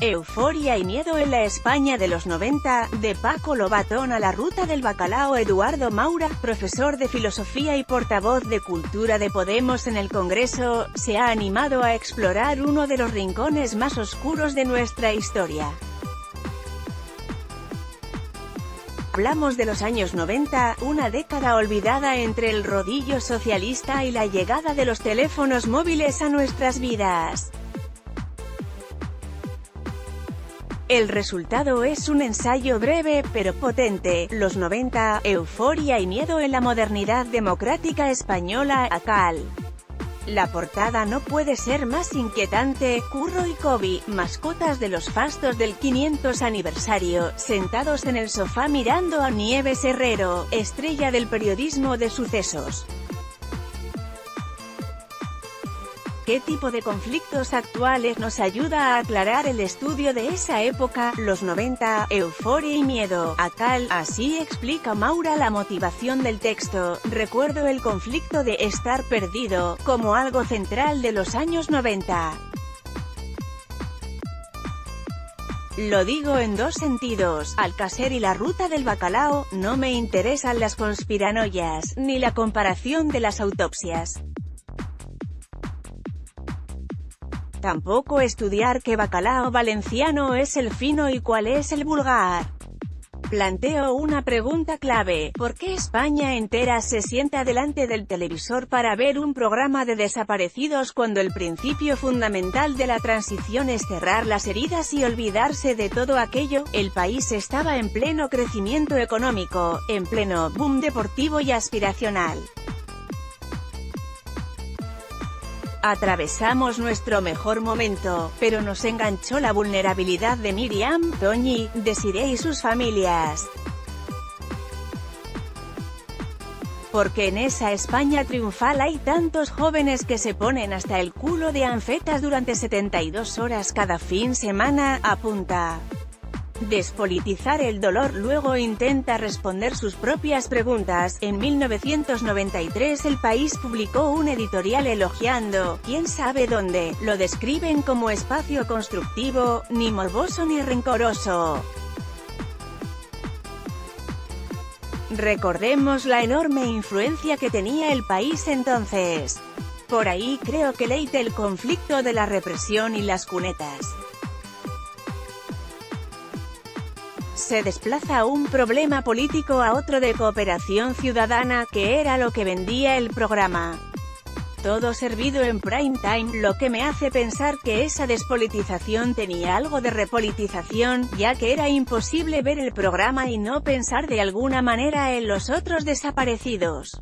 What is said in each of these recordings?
Euforia y miedo en la España de los 90, de Paco Lobatón a la ruta del bacalao. Eduardo Maura, profesor de filosofía y portavoz de Cultura de Podemos en el Congreso, se ha animado a explorar uno de los rincones más oscuros de nuestra historia. Hablamos de los años 90, una década olvidada entre el rodillo socialista y la llegada de los teléfonos móviles a nuestras vidas. El resultado es un ensayo breve, pero potente: Los 90, euforia y miedo en la modernidad democrática española, ACAL. La portada no puede ser más inquietante: Curro y Kobe, mascotas de los fastos del 500 aniversario, sentados en el sofá mirando a Nieves Herrero, estrella del periodismo de sucesos. ¿Qué tipo de conflictos actuales nos ayuda a aclarar el estudio de esa época? Los 90, euforia y miedo, ACAL. Así explica Maura la motivación del texto: recuerdo el conflicto de estar perdido, como algo central de los años 90. Lo digo en dos sentidos: Alcácer y la ruta del bacalao. No me interesan las conspiranoias, ni la comparación de las autopsias. Tampoco estudiar qué bacalao valenciano es el fino y cuál es el vulgar. Planteo una pregunta clave: ¿por qué España entera se sienta delante del televisor para ver un programa de desaparecidos cuando el principio fundamental de la transición es cerrar las heridas y olvidarse de todo aquello? El país estaba en pleno crecimiento económico, en pleno boom deportivo y aspiracional. Atravesamos nuestro mejor momento, pero nos enganchó la vulnerabilidad de Miriam, Toñi, Desiree y sus familias. Porque en esa España triunfal hay tantos jóvenes que se ponen hasta el culo de anfetas durante 72 horas cada fin de semana, apunta. Despolitizar el dolor. Luego intenta responder sus propias preguntas. En 1993 El País publicó un editorial elogiando «Quién sabe dónde». Lo describen como espacio constructivo, ni morboso ni rencoroso. Recordemos la enorme influencia que tenía El País entonces. Por ahí creo que leite el conflicto de la represión y las cunetas. Se desplaza un problema político a otro de cooperación ciudadana, que era lo que vendía el programa. Todo servido en prime time, lo que me hace pensar que esa despolitización tenía algo de repolitización, ya que era imposible ver el programa y no pensar de alguna manera en los otros desaparecidos.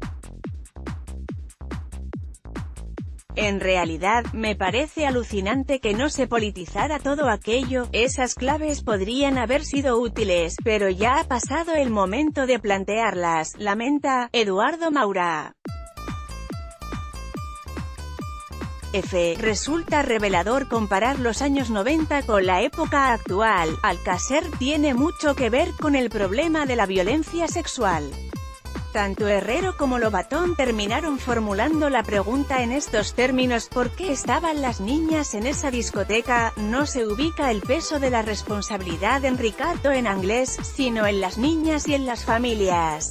En realidad, me parece alucinante que no se politizara todo aquello. Esas claves podrían haber sido útiles, pero ya ha pasado el momento de plantearlas, lamenta Eduardo Maura. Resulta revelador comparar los años 90 con la época actual. Alcácer tiene mucho que ver con el problema de la violencia sexual. Tanto Herrero como Lobatón terminaron formulando la pregunta en estos términos: ¿por qué estaban las niñas en esa discoteca? No se ubica el peso de la responsabilidad en Ricardo en inglés, sino en las niñas y en las familias.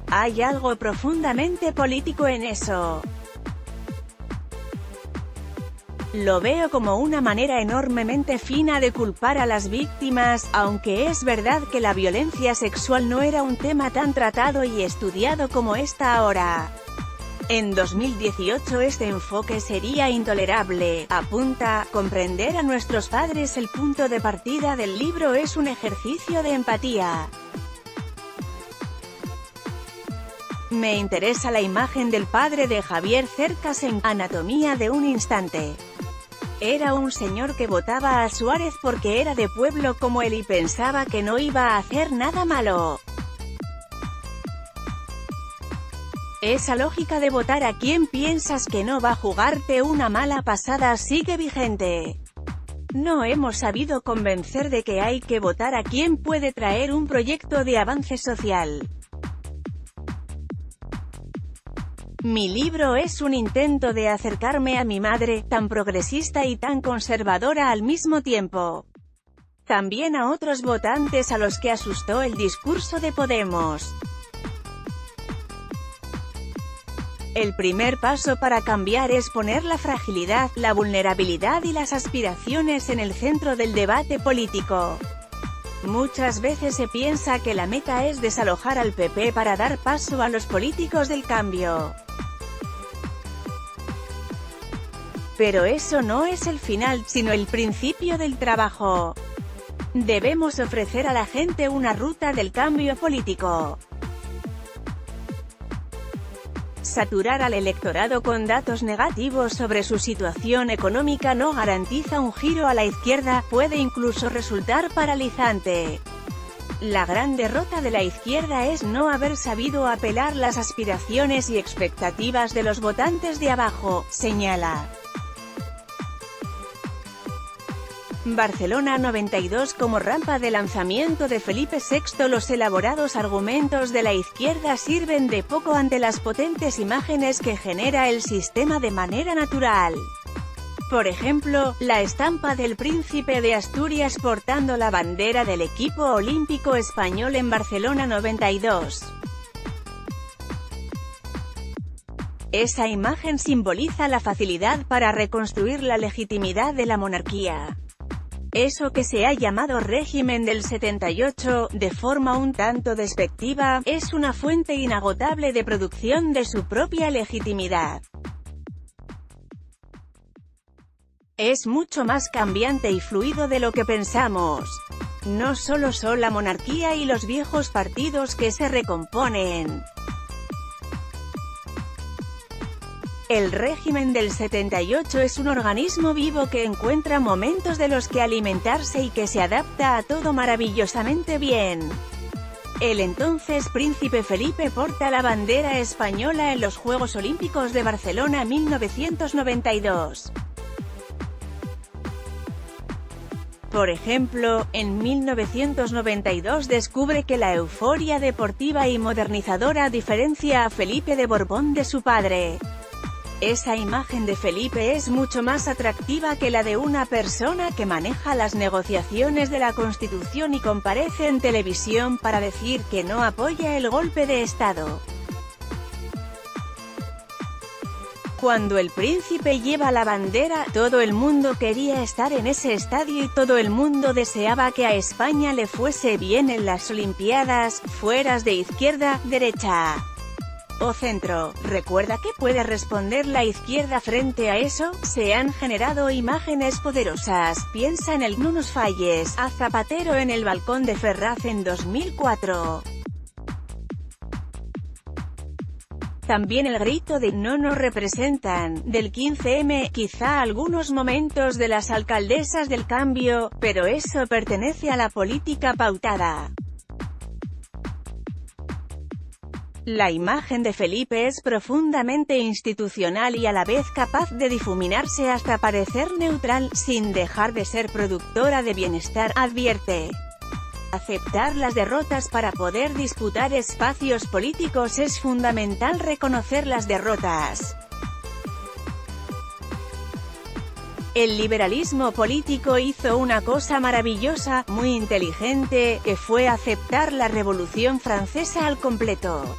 Hay algo profundamente político en eso. Lo veo como una manera enormemente fina de culpar a las víctimas, aunque es verdad que la violencia sexual no era un tema tan tratado y estudiado como está ahora. En 2018 este enfoque sería intolerable, apunta. Comprender a nuestros padres. El punto de partida del libro es un ejercicio de empatía. Me interesa la imagen del padre de Javier Cercas en Anatomía de un instante. Era un señor que votaba a Suárez porque era de pueblo como él y pensaba que no iba a hacer nada malo. Esa lógica de votar a quien piensas que no va a jugarte una mala pasada sigue vigente. No hemos sabido convencer de que hay que votar a quien puede traer un proyecto de avance social. Mi libro es un intento de acercarme a mi madre, tan progresista y tan conservadora al mismo tiempo. También a otros votantes a los que asustó el discurso de Podemos. El primer paso para cambiar es poner la fragilidad, la vulnerabilidad y las aspiraciones en el centro del debate político. Muchas veces se piensa que la meta es desalojar al PP para dar paso a los políticos del cambio. Pero eso no es el final, sino el principio del trabajo. Debemos ofrecer a la gente una ruta del cambio político. Saturar al electorado con datos negativos sobre su situación económica no garantiza un giro a la izquierda, puede incluso resultar paralizante. La gran derrota de la izquierda es no haber sabido apelar las aspiraciones y expectativas de los votantes de abajo, señala. Barcelona 92 como rampa de lanzamiento de Felipe VI. Los elaborados argumentos de la izquierda sirven de poco ante las potentes imágenes que genera el sistema de manera natural. Por ejemplo, la estampa del príncipe de Asturias portando la bandera del equipo olímpico español en Barcelona 92. Esa imagen simboliza la facilidad para reconstruir la legitimidad de la monarquía. Eso que se ha llamado régimen del 78, de forma un tanto despectiva, es una fuente inagotable de producción de su propia legitimidad. Es mucho más cambiante y fluido de lo que pensamos. No solo son la monarquía y los viejos partidos que se recomponen. El régimen del 78 es un organismo vivo que encuentra momentos de los que alimentarse y que se adapta a todo maravillosamente bien. El entonces príncipe Felipe porta la bandera española en los Juegos Olímpicos de Barcelona 1992. Por ejemplo, en 1992 descubre que la euforia deportiva y modernizadora diferencia a Felipe de Borbón de su padre. Esa imagen de Felipe es mucho más atractiva que la de una persona que maneja las negociaciones de la Constitución y comparece en televisión para decir que no apoya el golpe de Estado. Cuando el príncipe lleva la bandera, todo el mundo quería estar en ese estadio y todo el mundo deseaba que a España le fuese bien en las Olimpiadas, fueras de izquierda, derecha o centro. ¿Recuerda qué puede responder la izquierda frente a eso? Se han generado imágenes poderosas. Piensa en el "no nos falles" a Zapatero en el balcón de Ferraz en 2004. También el grito de "no nos representan" del 15M, quizá algunos momentos de las alcaldesas del cambio, pero eso pertenece a la política pautada. La imagen de Felipe es profundamente institucional y a la vez capaz de difuminarse hasta parecer neutral, sin dejar de ser productora de bienestar, advierte. Aceptar las derrotas para poder disputar espacios políticos es fundamental. Reconocer las derrotas. El liberalismo político hizo una cosa maravillosa, muy inteligente, que fue aceptar la Revolución Francesa al completo.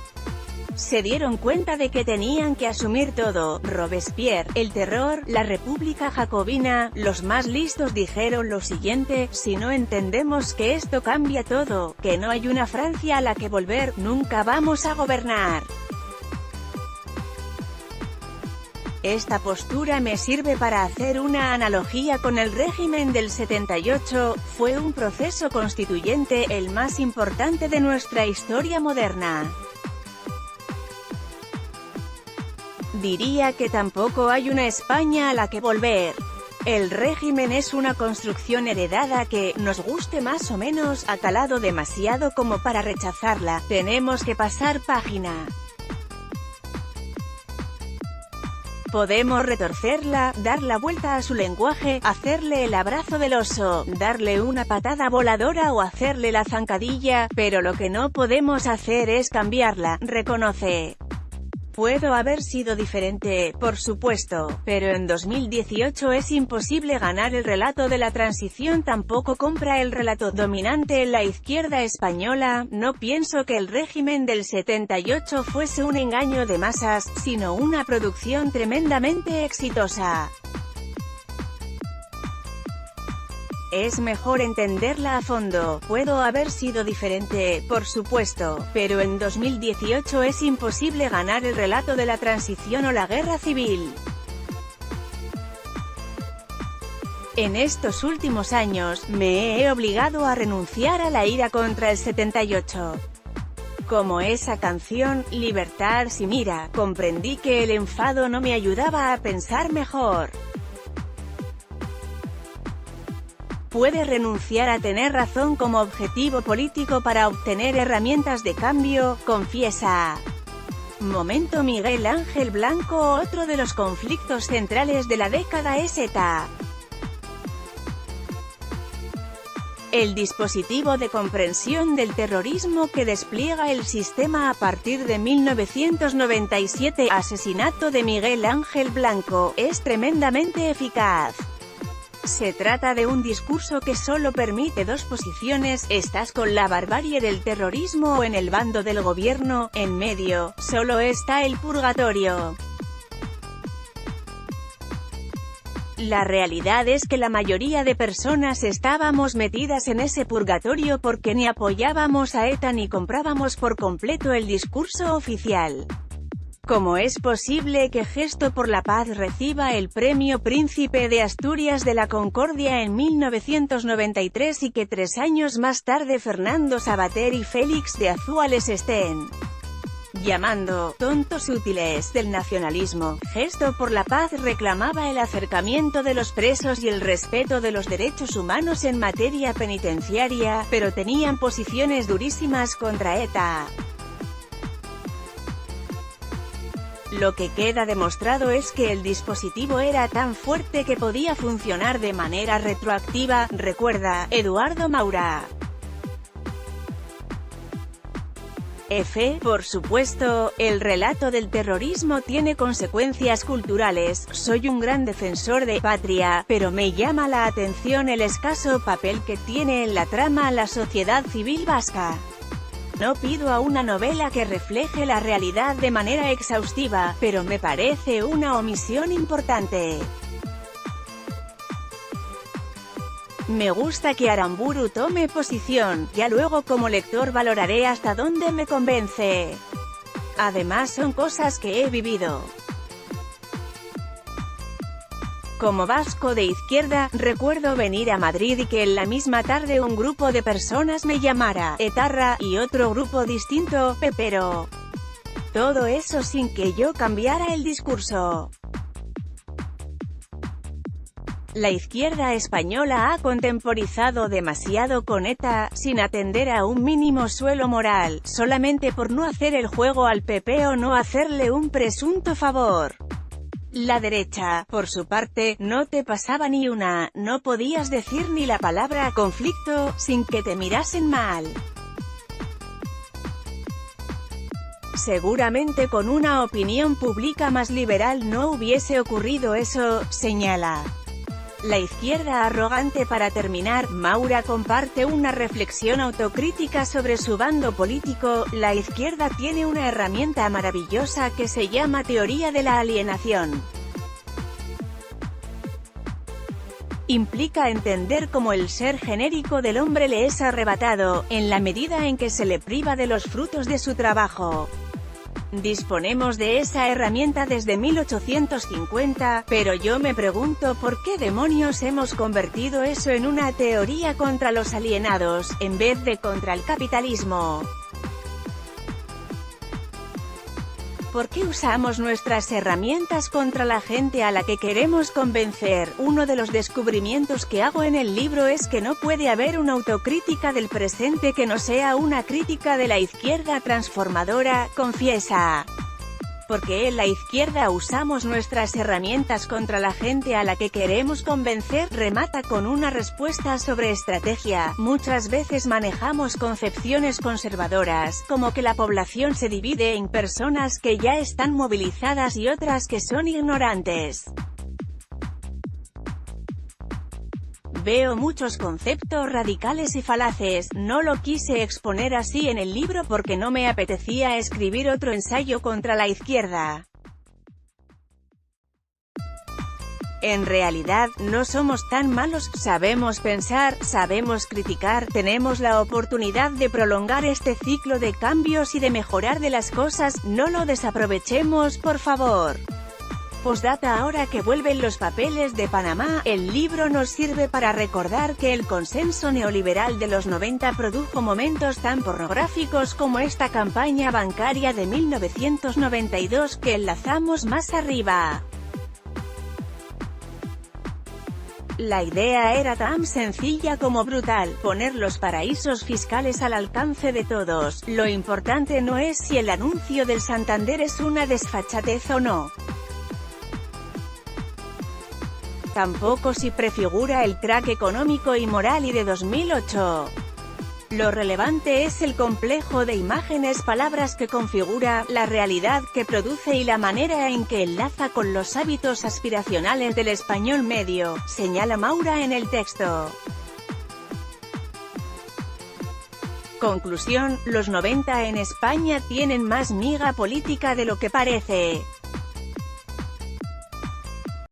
Se dieron cuenta de que tenían que asumir todo: Robespierre, el terror, la República Jacobina. Los más listos dijeron lo siguiente: si no entendemos que esto cambia todo, que no hay una Francia a la que volver, nunca vamos a gobernar. Esta postura me sirve para hacer una analogía con el régimen del 78, fue un proceso constituyente, el más importante de nuestra historia moderna. Diría que tampoco hay una España a la que volver. El régimen es una construcción heredada que, nos guste más o menos, ha calado demasiado como para rechazarla. Tenemos que pasar página. Podemos retorcerla, dar la vuelta a su lenguaje, hacerle el abrazo del oso, darle una patada voladora o hacerle la zancadilla, pero lo que no podemos hacer es cambiarla, reconoce. Puedo haber sido diferente, por supuesto, pero en 2018 es imposible ganar el relato de la transición. Tampoco compra el relato dominante en la izquierda española. No pienso que el régimen del 78 fuese un engaño de masas, sino una producción tremendamente exitosa. Es mejor entenderla a fondo. Puedo haber sido diferente, por supuesto, pero en 2018 es imposible ganar el relato de la transición o la guerra civil. En estos últimos años, me he obligado a renunciar a la ira contra el 78. Como esa canción, Libertad sin ira, comprendí que el enfado no me ayudaba a pensar mejor. Puede renunciar a tener razón como objetivo político para obtener herramientas de cambio, confiesa. Momento Miguel Ángel Blanco. Otro de los conflictos centrales de la década es ETA. El dispositivo de comprensión del terrorismo que despliega el sistema a partir de 1997, asesinato de Miguel Ángel Blanco, es tremendamente eficaz. Se trata de un discurso que solo permite dos posiciones: estás con la barbarie del terrorismo o en el bando del gobierno. En medio, solo está el purgatorio. La realidad es que la mayoría de personas estábamos metidas en ese purgatorio porque ni apoyábamos a ETA ni comprábamos por completo el discurso oficial. ¿Cómo es posible que Gesto por la Paz reciba el Premio Príncipe de Asturias de la Concordia en 1993 y que 3 años más tarde Fernando Savater y Félix de Azúa les estén llamando tontos útiles del nacionalismo? Gesto por la Paz reclamaba el acercamiento de los presos y el respeto de los derechos humanos en materia penitenciaria, pero tenían posiciones durísimas contra ETA. Lo que queda demostrado es que el dispositivo era tan fuerte que podía funcionar de manera retroactiva, recuerda Eduardo Maura. Por supuesto, el relato del terrorismo tiene consecuencias culturales. Soy un gran defensor de Patria, pero me llama la atención el escaso papel que tiene en la trama la sociedad civil vasca. No pido a una novela que refleje la realidad de manera exhaustiva, pero me parece una omisión importante. Me gusta que Aramburu tome posición, ya luego como lector valoraré hasta dónde me convence. Además son cosas que he vivido. Como vasco de izquierda, recuerdo venir a Madrid y que en la misma tarde un grupo de personas me llamara etarra, y otro grupo distinto, pepero. Todo eso sin que yo cambiara el discurso. La izquierda española ha contemporizado demasiado con ETA, sin atender a un mínimo suelo moral, solamente por no hacer el juego al PP o no hacerle un presunto favor. La derecha, por su parte, no te pasaba ni una, no podías decir ni la palabra conflicto, sin que te mirasen mal. Seguramente con una opinión pública más liberal no hubiese ocurrido eso, señala. La izquierda arrogante. Para terminar, Maura comparte una reflexión autocrítica sobre su bando político. La izquierda tiene una herramienta maravillosa que se llama teoría de la alienación. Implica entender cómo el ser genérico del hombre le es arrebatado, en la medida en que se le priva de los frutos de su trabajo. Disponemos de esa herramienta desde 1850, pero yo me pregunto por qué demonios hemos convertido eso en una teoría contra los alienados, en vez de contra el capitalismo. ¿Por qué usamos nuestras herramientas contra la gente a la que queremos convencer? Uno de los descubrimientos que hago en el libro es que no puede haber una autocrítica del presente que no sea una crítica de la izquierda transformadora, confiesa. Porque en la izquierda usamos nuestras herramientas contra la gente a la que queremos convencer, remata con una respuesta sobre estrategia. Muchas veces manejamos concepciones conservadoras, como que la población se divide en personas que ya están movilizadas y otras que son ignorantes. Veo muchos conceptos radicales y falaces. No lo quise exponer así en el libro porque no me apetecía escribir otro ensayo contra la izquierda. En realidad, no somos tan malos, sabemos pensar, sabemos criticar, tenemos la oportunidad de prolongar este ciclo de cambios y de mejorar de las cosas, no lo desaprovechemos, por favor. Postdata: ahora que vuelven los papeles de Panamá, el libro nos sirve para recordar que el consenso neoliberal de los 90 produjo momentos tan pornográficos como esta campaña bancaria de 1992 que enlazamos más arriba. La idea era tan sencilla como brutal: poner los paraísos fiscales al alcance de todos. Lo importante no es si el anuncio del Santander es una desfachatez o no. Tampoco si prefigura el crack económico y moral y de 2008. Lo relevante es el complejo de imágenes, palabras que configura, la realidad que produce y la manera en que enlaza con los hábitos aspiracionales del español medio, señala Maura en el texto. Conclusión: los 90 en España tienen más miga política de lo que parece.